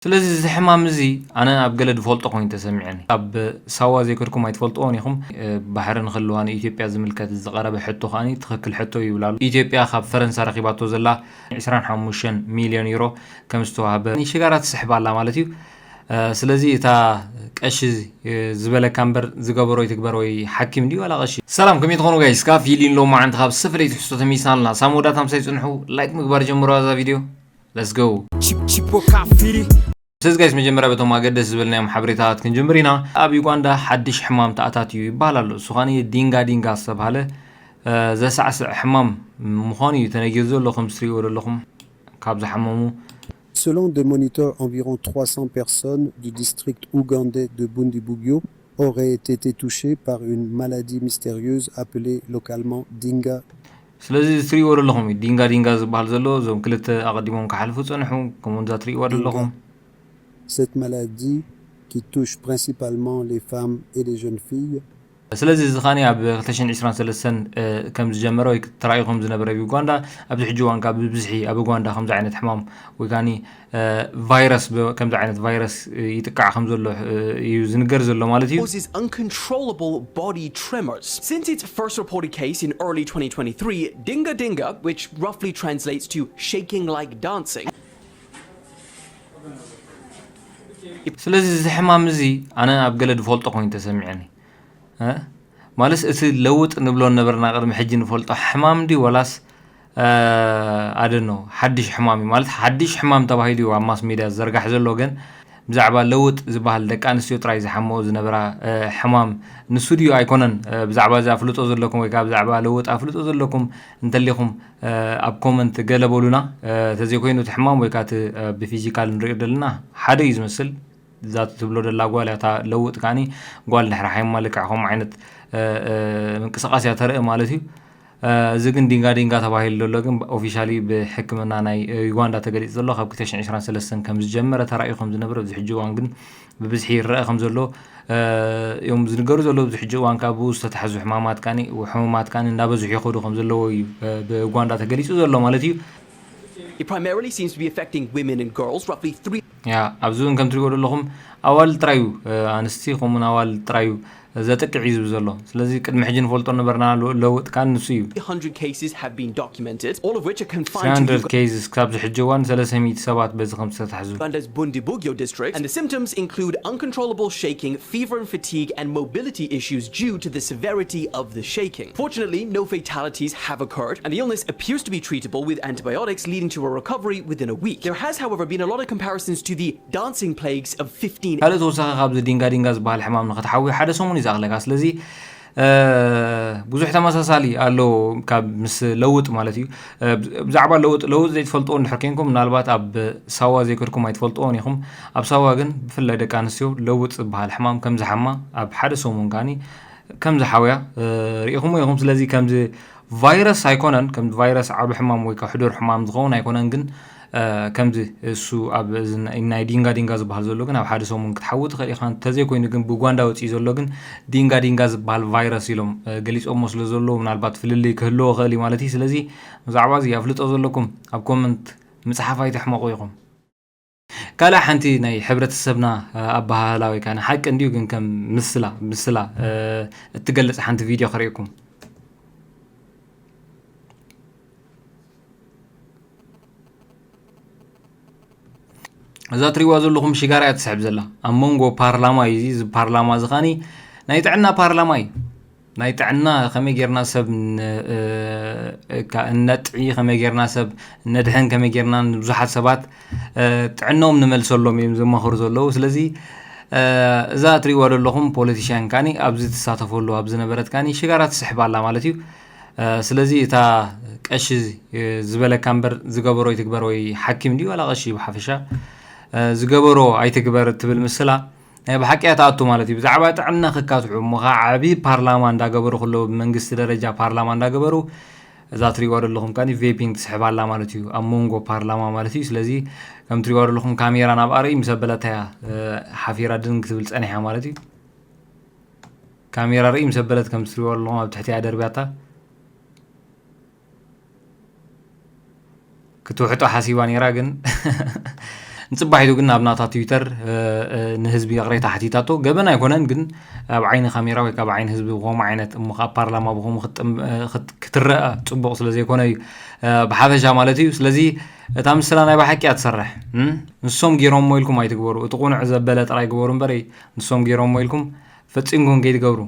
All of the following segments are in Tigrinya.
ስለዚ እዚ ሕማም እዚ ኣነ ኣብ ገለ ድፈልጦ ኮይኑ ተሰሚዐኒ ኣብ ሳዋ ዘይከድኩም ኣይትፈልጥዎን ኢኹም ባሕሪ ንክልዋን ኢትዮጵያ ዝምልከት ዝቐረበ ሕቶ ከዓኒ ትኽክል ሕቶ ይብላሉ ኢትዮጵያ ካብ ፈረንሳ ረኺባቶ ዘላ 25 ሚልዮን ዩሮ ከም ዝተዋህበ ሽጋራ ትስሕብ ኣላ ማለት እዩ ስለዚ እታ ቀሺ ዝበለካ እምበር ዝገበሮ ይትግበር ወይ ሓኪም ድዩ ዋላ ቀሺ ሰላም ከመይ ትኾኑ ጋይስ ካፍ ይሊን ሎ ማዓንቲ ካብ ዝተፈላለዩ ትሕዝቶ ተሚሳልና ሳሙዳት 50 ይጽንሑ ላይክ ምግባር ጀምሮ ዛ ቪድዮ ሌትስ ጎ سيز جايز مجمرة بتوم أقدس زبلنا محبرتات كنجمرينا أبي يوغندا حدش حمام تأتات يبالا سخاني دينغا السبهالة زي ساعة حمام مخاني تنجزوا لكم سري ولا لكم كابز حمامو. Selon des moniteurs, environ 300 personnes du district ougandais de Bundibugyo auraient été touchées par une maladie mystérieuse appelée localement Dinga. ስለዚህ ስሪ ወደ ለኹም ዲንጋ ዝበሃል ዘሎ ዞም ክልተ ኣቀዲሞም ክሓልፉ ጸንሑ ከምኡን ዛ ትሪ ወደ ለኹም Cette maladie qui touche principalement les femmes et les jeunes filles. ስለዚህ ዝኻኒ ኣብ 2023 ከም ዝጀመረ ወይ ተራእይኩም ዝነበረ ዩጋንዳ ኣብዚ ሕጂ እዋን ካብ ብዝሒ ኣብ ዩጋንዳ ከምዚ ዓይነት ሕማም ወይ ካኒ ቫይረስ ከምዚ ዓይነት ቫይረስ ይጥቃዕ ከም ዘሎ እዩ ዝንገር ዘሎ ማለት እዩ causes uncontrollable body tremors. Since its first reported case in early 2023, Dinga, which roughly translates to shaking like dancing. ስለዚህ እዚ ሕማም እዚ ኣነ ኣብ ገለ ድፈልጦ ኮይኑ ተሰሚዐኒ مالس إث لوت نبلون نبرنا قدم حج نفولت حمام دي ولاس أدنو حدش حمامي مالت حدش حمام تباهيدي وعماس ميدا زرقة حزر لوجن بزعبا لوت زبال دك أنا سيو ترايز حموز نبرا حمام نسوديو أيقونن بزعبا زافلوت أزر لكم ويكاب زعبا لوت أفلوت أزر لكم نتليكم أب كومنت قلبوا لنا تزيكوينو تحمام ويكات بفيزيكال نريد لنا حدا يزمسل ذات تبلود اللاقوال يتا لوت كاني قوال نحرحيم مالك عهم عينت من قصاص يا ترى مالتي زغن دينغا تباهيل لوغن اوفيشالي بحكمنا ناي يوغندا تغليص زلو خاب 2023 كم زجمره ترايخم زنبر بزحجوان غن ببزحي رأيخم زلو يوم زنغرو زلو بزحجوان كابو استتحزو حمامات كاني وحمامات كاني نابزو يخودو زلو بيوغندا تغليص زلو مالتي It primarily seems to be affecting women and girls, roughly 3 يا ابزون كم تريغو لهم اول ترايو انستي خمن اول ترايو زاتك عيزب زلو سلازي قدم حجي نفولطو نبرنا لوط كان نسيو 100 cases have been documented, all of which are confined to 100 cases كابز حجوان 300 سبات بز 5 تحزو Uganda's Bundibugyo district, and the symptoms include uncontrollable shaking, fever and fatigue, and mobility issues due to the severity of the shaking. Fortunately, no fatalities have occurred, and the illness appears to be treatable with antibiotics, leading to a recovery within a week. There has, however, been a lot of comparisons to the dancing plagues of 15 هل توسخ خابز دينغا زبال حمام نختحوي حدا سومون يزغلق ስለዚ ብዙሕ ተመሳሳሊ ኣሎ ካብ ምስ ለውጥ ማለት እዩ ብዛዕባ ለውጥ ዘይትፈልጥዎ እንድሕር ምናልባት ኣብ ሳዋ ዘይከድኩም ኣይትፈልጥዎን ኢኹም ኣብ ሳዋ ግን ብፍላይ ደቂ ኣንስትዮ ለውጥ ዝበሃል ሕማም ከም ዝሓማ ኣብ ሓደ ሰሙን ካኒ ከም ዝሓውያ ርኢኹም ኢኹም ስለዚ ከምዚ ቫይረስ ኣይኮነን ከም ቫይረስ ዓብ ሕማም ወይ ሕዱር ሕማም ዝኸውን ኣይኮነን ግን ከምዚ እሱ ኣብ ናይ ዲንጋ ዝበሃል ዘሎ ግን ኣብ ሓደ ሰሙን ክትሓውት ትኽእል ኢኻ ተዘይ ኮይኑ ግን ብጓንዳ ወፂ ዘሎ ግን ዲንጋ ዝበሃል ቫይረስ ኢሎም ገሊፆም መስሎ ዘሎ ምናልባት ፍልልይ ክህልዎ ክእል ማለት እዩ ስለዚ ብዛዕባ እዚ ኣፍልጦ ዘለኩም ኣብ ኮመንት ምፅሓፍ ኣይተሕመቑ ኢኹም ካልእ ሓንቲ ናይ ሕብረተሰብና ኣባህላ ወይ ካነ ሓቂ እንድዩ ግን ከም ምስላ እትገልጽ ሓንቲ ቪድዮ ክሪእኩም እዛ ትሪዋ ዘለኹም ሽጋራ እያ ትስሕብ ዘላ ኣብ መንጎ ፓርላማ እዩ እዚ ፓርላማ ዝኻኒ ናይ ጥዕና ፓርላማ እዩ ናይ ጥዕና ከመይ ጌርና ሰብ ነጥዒ ከመይ ጌርና ሰብ ነድሕን ከመይ ጌርና ብዙሓት ሰባት ጥዕናኦም ንመልሰሎም እዮም ዘማኽሩ ዘለዉ ስለዚ እዛ ትሪዋ ዘለኹም ፖለቲሽያን ካኒ ኣብዚ ትሳተፈሉ ኣብ ዝነበረት ካኒ ሽጋራ ትስሕብ ኣላ ማለት እዩ ስለዚ እታ ቀሺ ዝበለካ እምበር ዝገበሮ ይትግበር ወይ ሓኪም ድዩ ዋላ ቀሺ ብሓፈሻ ዝገበሮ ኣይትግበር ትብል ምስላ بحكي أتعطوا مالتي بزعبة عنا خكاتو مغاعبي برلمان دا قبرو خلو منجست درجة برلمان دا قبرو ذات ريوار لهم كاني فيبينج تسحب على مالتيو أمونغو برلمان مالتيو سلازي كم تريوار لهم كاميرا ناباري مسبلتها حفيرة دنك تبلت أنيها مالتيو كاميرا رأي مسبلت كم تريوار لهم بتحتي عدر بيعتا كتو حتو حسيباني راقن نصبحيتو قلنا بناتا تويتر نهزبي قريتا حتيتاتو قبنا يكونن قن بعين خميرة ويكا بعين هزبي وهم عينت مخا بارلما بهم خط كترقة تصبق سلازي يكون بحافجها مالتي سلازي تام سلانا بحكي أتصرح نصوم جيرون مويلكم ما يتقبروا تقون عزبالة راي قبرون بري نصوم جيرون مويلكم فتسنقون قيد قبروا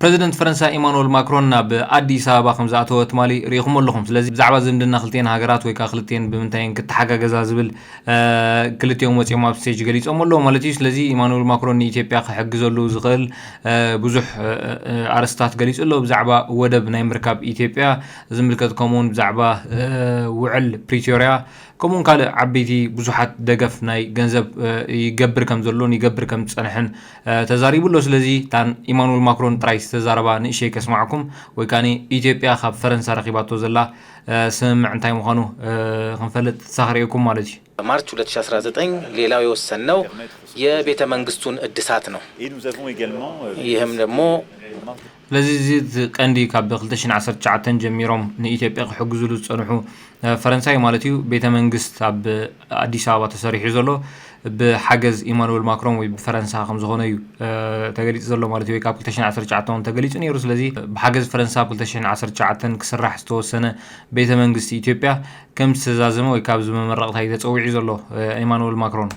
بريزيدنت فرنسا إيمانويل ماكرون بأديس أبا خمسة أتوات مالي ريخم لهم سلازي بزعبا زمدنا خلتين هاجرات ويكا خلتين بمنتين كنت حاجة جزازبل كلتيهم وتيما بستيج قليت أم الله مالتي سلازي إيمانويل ماكرون إثيوبيا حق زلو زغل بزح أرستات قليت الله بزعبا ودب نايم ركاب إثيوبيا زملكت كومون بزعبا وعل بريتوريا كومون قال عبيتي بزحات دقف ناي جنزب يقبر كم زلون يقبر كم تصنحن تزاريب الله سلازي تان إيمانويل ماكرون ترايس تزاربا نشي كسمعكم وكاني إثيوبيا خاب فرنسا رقيباتو زلا سمع انتاي مخانو خنفلت ساخريكم مالتي مارس 2019 ሌላው የወሰነው የቤተ መንግስቱን እድሳት ነው ይህም ደግሞ لذي زيد قندي كاب 2019 جميروم نኢትዮጵያ ክሕግዙሉ ዝጸንሑ ፈረንሳይ ማለትዩ ቤተ መንግስት ኣብ አዲስ አበባ ተሰሪሑ ዘሎ بحجز إيمانويل ماكرون وبفرنسا خمس غنيو تجليد زلوا مالتي ويكاب 2019 تجليد نيرو سلازي بحجز فرنسا 2019 كسرح ستو سنة بيت منجست إثيوبيا كم سزازمه ويكاب زمان مرقت هيدا تسوي زلوا إيمانويل ماكرون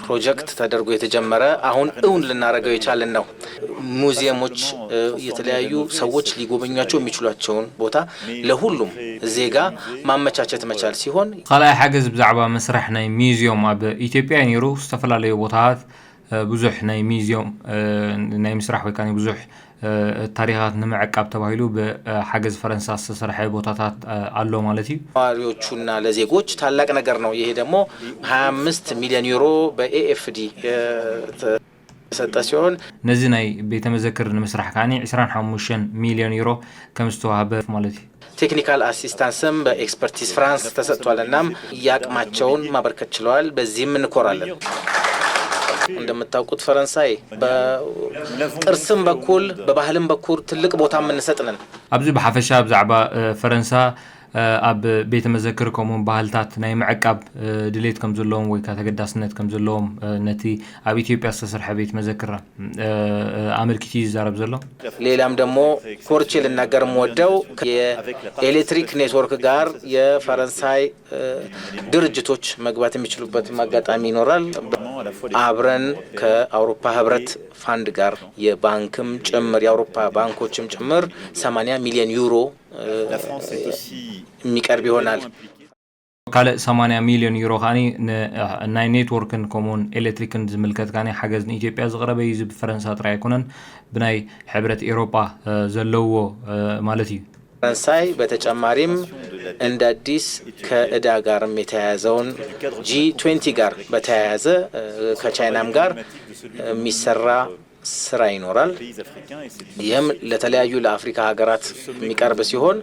ፕሮጀክት ተደርጎ የተጀመረ አሁን እውን ልናረጋው የቻለን ነው ሙዚየሞች የተለያዩ ሰዎች ሊጎበኛቸው የሚችሏቸውን ቦታ ለሁሉም ዜጋ ማመቻቸት መቻል ሲሆን خلای حجز بزعبا مسرح ናይ ሚዚየም ኣብ ኢትዮጵያ ኒሩ ዝተፈላለዩ ቦታታት ብዙሕ ናይ ሚዚየም ናይ مسرح ወይ ካኒ ብዙሕ ታሪኻት ንምዕቃብ ተባሂሉ በሐገዝ ፈረንሳ ተሰራሐ ቦታታት አሎ ማለት እዩ ዋሪዎቹና ለዜጎች ታላቅ ነገር ነው ይሄ ደግሞ 25 ሚሊዮን ዩሮ በኤኤፍዲ ተሰጠ ሲሆን ነዚ ናይ ቤተ መዘክር ንምስራሕ ካኒ 25 ሚሊዮን ዩሮ ከምስተዋሃበ ማለት እዩ ቴክኒካል አሲስታንስም በኤክስፐርቲዝ ፍራንስ ተሰጥቷልናም ያቅማቸውን ማበርከት ችለዋል በዚህም እንኮራለን እንደምታውቁት ፈረንሳይ በጥርስም በኩል በባህልም በኩል ትልቅ ቦታ ምንሰጥነን ኣብዚ በሐፈሻ ብዛዕባ ፈረንሳ ኣብ ቤተ መዘክር ኮሙን ባህልታት ናይ ምዕቃብ ድሌት ከም ዘለዎም ወይ ከተገዳስነት ከም ዘለዎም ነቲ ኣብ ኢትዮጵያ ዝተሰርሐ ቤተ መዘክር ኣመልኪቲ ይዛረብ ዘሎ ሌላም ደግሞ ኮርቼ ልናገር ወደው የኤሌክትሪክ ኔትወርክ ጋር የፈረንሳይ ድርጅቶች መግባት የሚችሉበት ማጋጣሚ ይኖራል አብረን ከአውሮፓ ህብረት ፋንድ ጋር የባንክም ጭምር የአውሮፓ ባንኮችም ጭምር 80 ሚሊዮን ዩሮ የሚቀርብ ይሆናል ካለ 80 ሚሊዮን ዩሮ ካኒ ናይ ኔትወርክን ኮሙን ኤሌክትሪክን ዝምልከት ካኒ ሓገዝ ንኢትዮጵያ ዝቀረበ እዩ ብፈረንሳ ጥራይ ኮነን ብናይ ሕብረት ኤውሮፓ ዘለዎ ማለት እዩ ፈረንሳይ በተጨማሪም እንደ አዲስ ከእዳ ጋርም የተያያዘውን G20 ጋር በተያያዘ ከቻይናም ጋር የሚሰራ ስራ ይኖራል ይህም ለተለያዩ ለአፍሪካ ሀገራት የሚቀርብ ሲሆን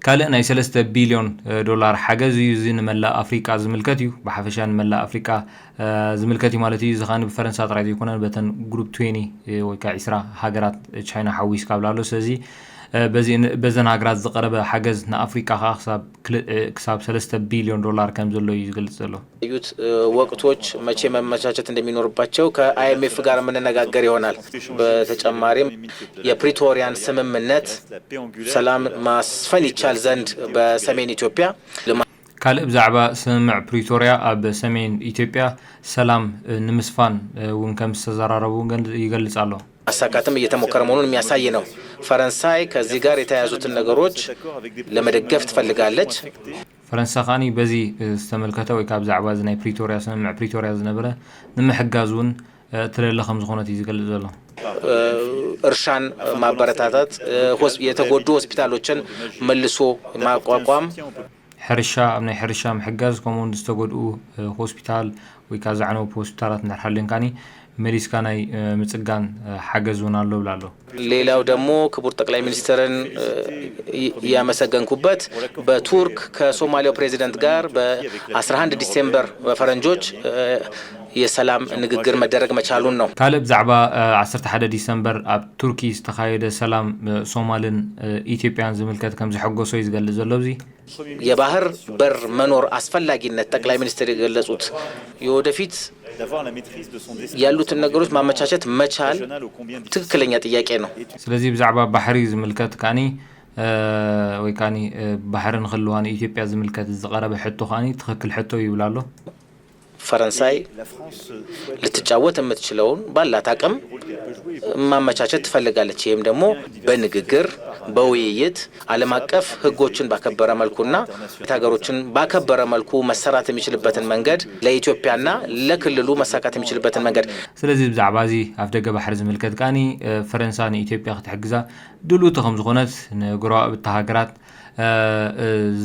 ካልእ ናይ 3 ቢሊዮን ዶላር ሓገዝ እዩ እዚ ንመላ አፍሪካ ዝምልከት እዩ ብሓፈሻ ንመላ አፍሪካ ዝምልከት እዩ ማለት እዩ ዝኻኒ ብፈረንሳ ጥራይ ዘይኮነን በተን ግሩፕ 20 ወይ ከዓ 20 ሃገራት ቻይና ሓዊስ ካብላሎ ስለዚ በዘን ሃገራት ዝቀረበ ሓገዝ ንአፍሪካ ክሳብ 3 ቢሊዮን ዶላር ከም ዘሎ እዩ ዝገልጽ ዘሎ ዩት ወቅቶች መቼ መመቻቸት እንደሚኖርባቸው ከአይኤምኤፍ ጋር መነጋገር ይሆናል በተጨማሪም የፕሪቶሪያን ስምምነት ሰላም ማስፈን ይቻል ዘንድ በሰሜን ኢትዮጵያ ካልእ ብዛዕባ ስምምዕ ፕሪቶሪያ ኣብ ሰሜን ኢትዮጵያ ሰላም ንምስፋን እውን ከም ዝተዘራረቡ ይገልጽ ኣሎ ማሳካትም እየተሞከረ መሆኑን የሚያሳይ ነው ፈረንሳይ ከዚህ ጋር የተያያዙትን ነገሮች ለመደገፍ ትፈልጋለች ፈረንሳ ካኒ በዚ ዝተመልከተ ወይ ካብ ዛዕባ ናይ ፕሪቶሪያ ስምምዕ ፕሪቶሪያ ዝነበረ ንምሕጋዙን ትለለ ከም ዝኾነት እዩ ዝገልጽ ዘሎ እርሻን ማበረታታት የተጎዱ ሆስፒታሎችን መልሶ ማቋቋም ሕርሻ ኣብ ናይ ሕርሻ ምሕጋዝ ከምኡውን ዝተጎድኡ ሆስፒታል ወይ ከዓ ዝዓነው ሆስፒታላት እንዳርሓልን ካኒ መሊስካ ናይ ምጽጋን ሓገዙን ኣሎ ብላሎ ሌላው ደግሞ ክቡር ጠቅላይ ሚኒስትርን ያመሰገንኩበት በቱርክ ከሶማሊያው ፕሬዚዳንት ጋር በ11 ዲሴምበር በፈረንጆች የሰላም ንግግር መደረግ መቻሉን ነው። ካልእ ብዛዕባ 11 ዲሰምበር ኣብ ቱርኪ ዝተኻየደ ሰላም ሶማልን ኢትዮጵያን ዝምልከት ከም ዝሐጎሶ ይዝገልጽ ዘሎ እዚ የባህር በር መኖር አስፈላጊነት ጠቅላይ ሚኒስትር የገለጹት የወደፊት ያሉትን ነገሮች ማመቻቸት መቻል ትክክለኛ ጥያቄ ነው። ስለዚህ ብዛዕባ ባሕሪ ዝምልከት ካኒ ወይ ካኒ ባሕርን ክልዋን ኢትዮጵያ ዝምልከት ዝቀረበ ሕቶ ካኒ ትክክል ሕቶ ይብላሎ። ፈረንሳይ ልትጫወት የምትችለውን ባላት አቅም ማመቻቸት ትፈልጋለች። ይሄም ደግሞ በንግግር በውይይት ዓለም አቀፍ ህጎችን ባከበረ መልኩና ሀገሮችን ባከበረ መልኩ መሰራት የሚችልበትን መንገድ ለኢትዮጵያና ለክልሉ መሳካት የሚችልበትን መንገድ ስለዚህ ብዛዕባ እዚ ኣብ ደገ ባሕሪ ዝምልከት ካኒ ፈረንሳይ ንኢትዮጵያ ክትሕግዛ ድሉት ከም ዝኾነት ንጎረባብቲ ሃገራት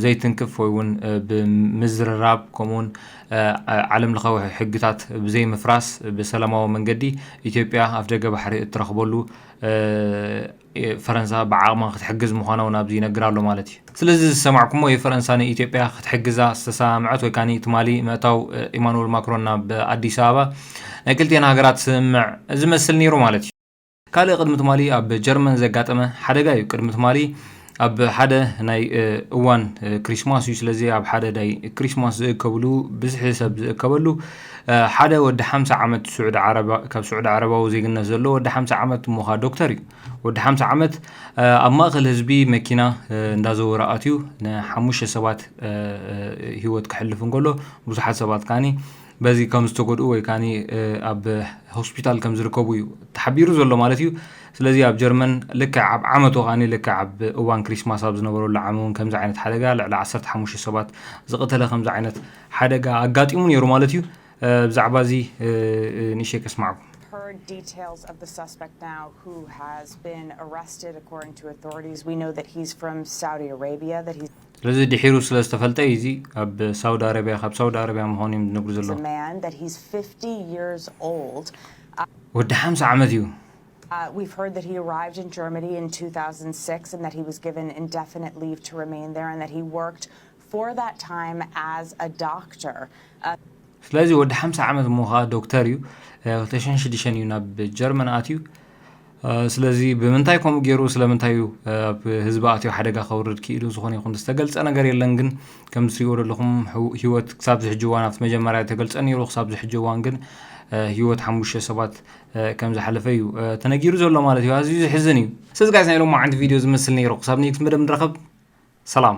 ዘይትንክፍ ወይ እውን ብምዝርራብ ከምኡውን ዓለም ለኻዊ ሕግታት ብዘይ ምፍራስ ብሰላማዊ መንገዲ ኢትዮጵያ ኣብ ደገ ባሕሪ እትረኽበሉ ፈረንሳ ብዓቕማ ክትሕግዝ ምዃና እውን ኣብዚ ይነግር ኣሎ ማለት እዩ። ስለዚ ዝሰማዕኩሞ የፈረንሳ ንኢትዮጵያ ክትሕግዛ ዝተሰማምዐት ወይ ካኒ ትማሊ ምእታው ኢማኑኤል ማክሮን ናብ ኣዲስ ኣበባ ናይ ክልቲአን ሃገራት ስምምዕ ዝመስል ነይሩ ማለት እዩ። ካልእ ቅድሚ ትማሊ ኣብ ጀርመን ዘጋጠመ ሓደጋ እዩ። ቅድሚ ትማሊ ኣብ ሓደ ናይ እዋን ክሪስማስ እዩ። ስለዚ ኣብ ሓደ ናይ ክሪስማስ ዝእከብሉ ብዙሕ ሰብ ዝእከበሉ ሓደ ወዲ 50 ዓመት ካብ ስዑድ ዓረባዊ ዜግነት ዘሎ ወዲ 50 ዓመት ሙኻ ዶክተር እዩ። ወዲ 50 ዓመት ኣብ ማእኸል ህዝቢ መኪና እንዳዘወረ ኣትዩ ን5 ሰባት ህይወት ክሕልፍ እንከሎ ብዙሓት ሰባት ካኒ በዚ ከም ዝተጎድኡ ወይ ካኒ ኣብ ሆስፒታል ከም ዝርከቡ እዩ ተሓቢሩ ዘሎ ማለት እዩ። ስለዚ ኣብ ጀርመን ልክዕ ኣብ ዓመቱ ካኒ ልክዕ ኣብ እዋን ክሪስማስ ኣብ ዝነበረሉ ዓመውን ከምዚ ዓይነት ሓደጋ ልዕሊ 15 ሰባት ዝቕተለ ከምዚ ዓይነት ሓደጋ ኣጋጢሙ ነይሩ ማለት እዩ። ብዛዕባ እዚ ንእሽተይ ከስማዕኩም heard details of the suspect now who has been arrested according to authorities. We know that he's from Saudi Arabia, that he's ስለዚ ድሒሩ ስለ ዝተፈልጠ እዚ ኣብ ሳውዲ አረቢያ ካብ ሳውዲ አረቢያ ምዃኑ እዮም ዝነግሩ ዘሎ። a man that he's 50 years old. ወዲ 50 ዓመት እዩ። We've heard that he arrived in Germany in 2006 and that he was given indefinite leave to remain there and that he worked for that time as a doctor. ስለዚ ወዲ 50 ዓመት ሙኻ ዶክተር እዩ 2006 እዩ ናብ ጀርመን ኣትዩ። ስለዚ ብምንታይ ከምኡ ገይሩ ስለምንታይ ኣብ ህዝቢ ኣትዩ ሓደጋ ከውርድ ክኢሉ ዝኾነ ይኹን ዝተገልጸ ነገር የለን። ግን ከም ትሪእዎ ዘለኹም ህይወት ክሳብ ዝሕጂ እዋን ኣብቲ መጀመርያ ተገልጸ ነይሩ። ክሳብ ዝሕጂ እዋን ግን ህይወት 5 ሰባት ከም ዝሓለፈ እዩ ተነጊሩ ዘሎ ማለት እዩ። ኣዝዩ ዝሕዝን እዩ። ስለዚ ጋይስ ናይ ሎሚ ዓንቲ ቪድዮ ዝመስል ነይሩ። ክሳብ ኔክስት መደብ ንረኸብ። ሰላም